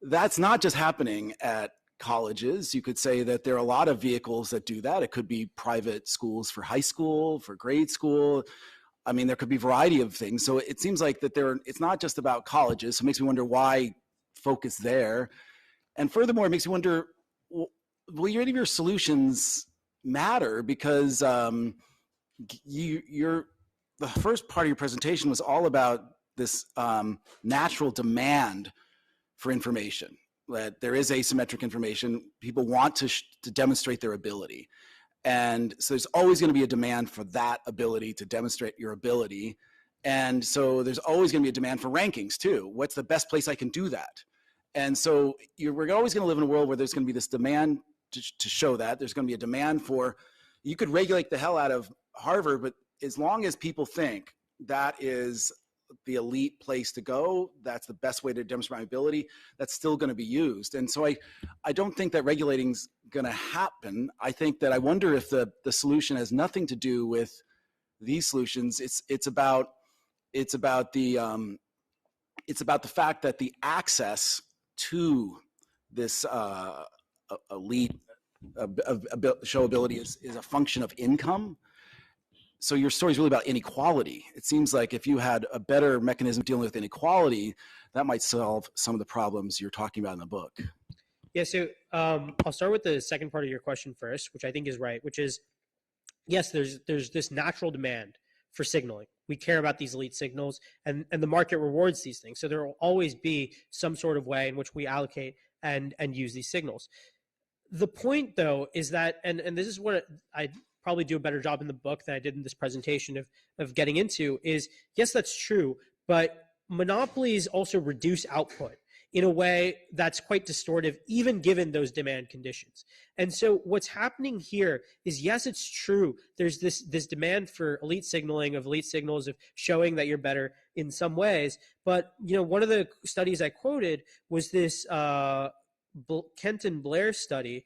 that's not just happening at colleges. You could say that there are a lot of vehicles that do that. It could be private schools for high school, for grade school. I mean, there could be a variety of things. So it seems like that it's not just about colleges. So it makes me wonder why focus there. And furthermore, it makes me wonder, will any of your solutions matter? Because the first part of your presentation was all about this natural demand for information, that there is asymmetric information. People want to demonstrate their ability. And so there's always going to be a demand for that ability to demonstrate your ability. And so there's always going to be a demand for rankings too. What's the best place I can do that? And so we're always going to live in a world where there's going to be this demand to show that. There's going to be a demand for, you could regulate the hell out of Harvard, but as long as people think that is the elite place to go, that's the best way to demonstrate my ability, that's still going to be used. And so I don't think that regulating's going to happen. I think that I wonder if the solution has nothing to do with these solutions. It's about the fact that the access to this elite show ability is a function of income. So your story is really about inequality. It seems like if you had a better mechanism dealing with inequality, that might solve some of the problems you're talking about in the book. Yeah, so I'll start with the second part of your question first, which I think is right, which is, yes, there's this natural demand for signaling. We care about these elite signals, and the market rewards these things. So there will always be some sort of way in which we allocate and use these signals. The point, though, is that, and this is what I probably do a better job in the book than I did in this presentation of getting into, is yes, that's true, but monopolies also reduce output in a way that's quite distortive, even given those demand conditions. And so what's happening here is, yes, it's true. There's this demand for elite signaling, of elite signals, of showing that you're better in some ways. But, one of the studies I quoted was this Kenton Blair study,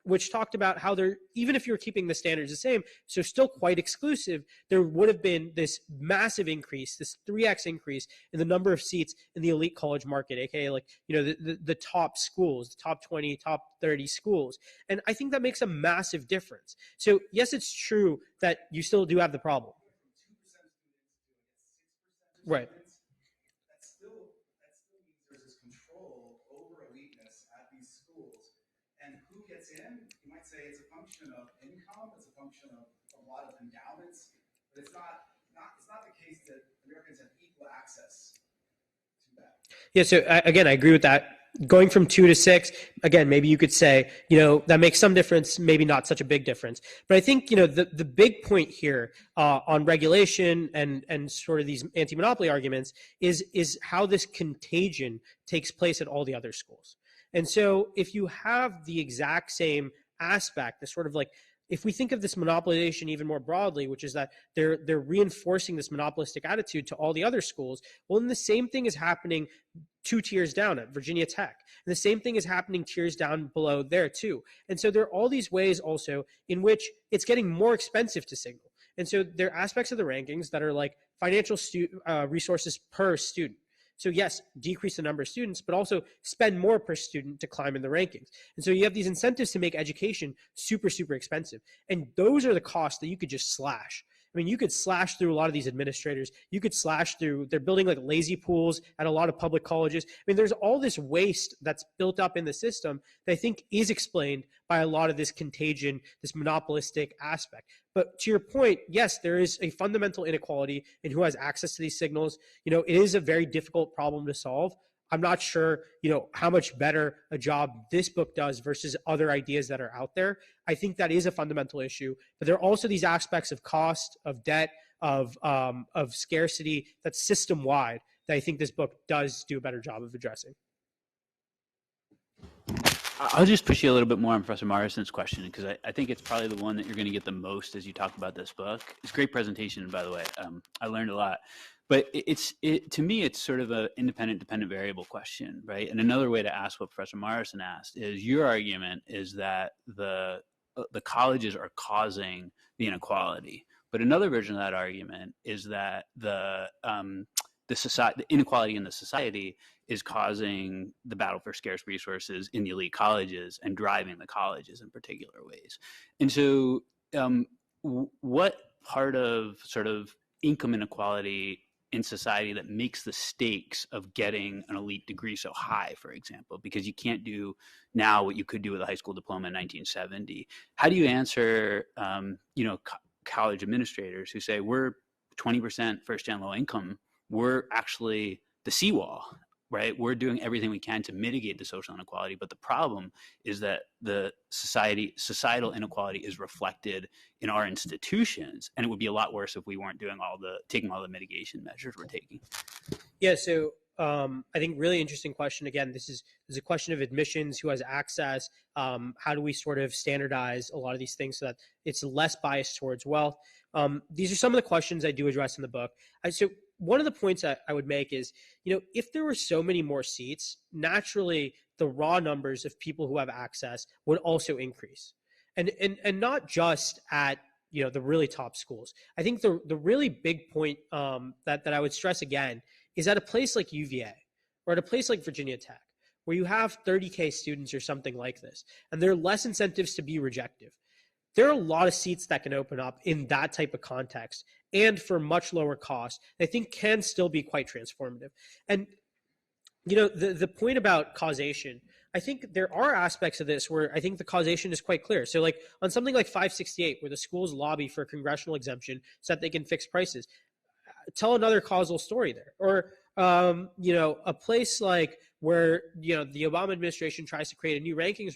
which talked about how even if you're keeping the standards the same, so still quite exclusive, there would have been this massive increase, this 3x increase in the number of seats in the elite college market, aka the top schools, the top 20, top 30 schools. And I think that makes a massive difference. So yes, it's true that you still do have the problem. Right. That still means there's this control over eliteness at these schools. And who gets in? You might say it's a function of income, it's a function of a lot of endowments, but it's not the case that Americans have equal access to that. Yeah, so again, I agree with that. Going from 2 to 6, again, maybe you could say, that makes some difference, maybe not such a big difference. But I think, the big point here on regulation and sort of these anti-monopoly arguments is how this contagion takes place at all the other schools. And so if you have the exact same aspect, the sort of if we think of this monopolization even more broadly, which is that they're reinforcing this monopolistic attitude to all the other schools, well, then the same thing is happening 2 tiers down at Virginia Tech. And the same thing is happening tiers down below there too. And so there are all these ways also in which it's getting more expensive to signal. And so there are aspects of the rankings that are like financial resources per student. So yes, decrease the number of students, but also spend more per student to climb in the rankings. And so you have these incentives to make education super, super expensive. And those are the costs that you could just slash. I mean, you could slash through a lot of these administrators. You could slash through, they're building lazy pools at a lot of public colleges. I mean, there's all this waste that's built up in the system that I think is explained by a lot of this contagion, this monopolistic aspect. But to your point, yes, there is a fundamental inequality in who has access to these signals. It is a very difficult problem to solve. I'm not sure, how much better a job this book does versus other ideas that are out there. I think that is a fundamental issue, but there are also these aspects of cost, of debt, of scarcity that's system wide that I think this book does do a better job of addressing. I'll just push you a little bit more on Professor Morrison's question, because I think it's probably the one that you're going to get the most as you talk about this book. It's a great presentation, by the way. I learned a lot. But to me, it's sort of an independent, dependent variable question, right? And another way to ask what Professor Morrison asked is, your argument is that the colleges are causing the inequality. But another version of that argument is that the inequality in the society is causing the battle for scarce resources in the elite colleges and driving the colleges in particular ways. And so what part of sort of income inequality in society that makes the stakes of getting an elite degree so high, for example, because you can't do now what you could do with a high school diploma in 1970? How do you answer, college administrators who say, we're 20% first-gen low income, we're actually the seawall, right? We're doing everything we can to mitigate the social inequality, but the problem is that the societal inequality is reflected in our institutions, and it would be a lot worse if we weren't taking all the mitigation measures we're taking. Yeah, so I think really interesting question. Again, this is a question of admissions, who has access, how do we sort of standardize a lot of these things so that it's less biased towards wealth? These are some of the questions I do address in the book. So one of the points that I would make is, if there were so many more seats, naturally the raw numbers of people who have access would also increase. And not just at, the really top schools. I think the really big point that I would stress again is at a place like UVA or at a place like Virginia Tech, where you have 30K students or something like this, and there are less incentives to be rejective. There are a lot of seats that can open up in that type of context and for much lower cost, I think can still be quite transformative. And, the point about causation, I think there are aspects of this where I think the causation is quite clear. So on something like 568, where the schools lobby for a congressional exemption so that they can fix prices, tell another causal story there. Or, a place like where the Obama administration tries to create a new rankings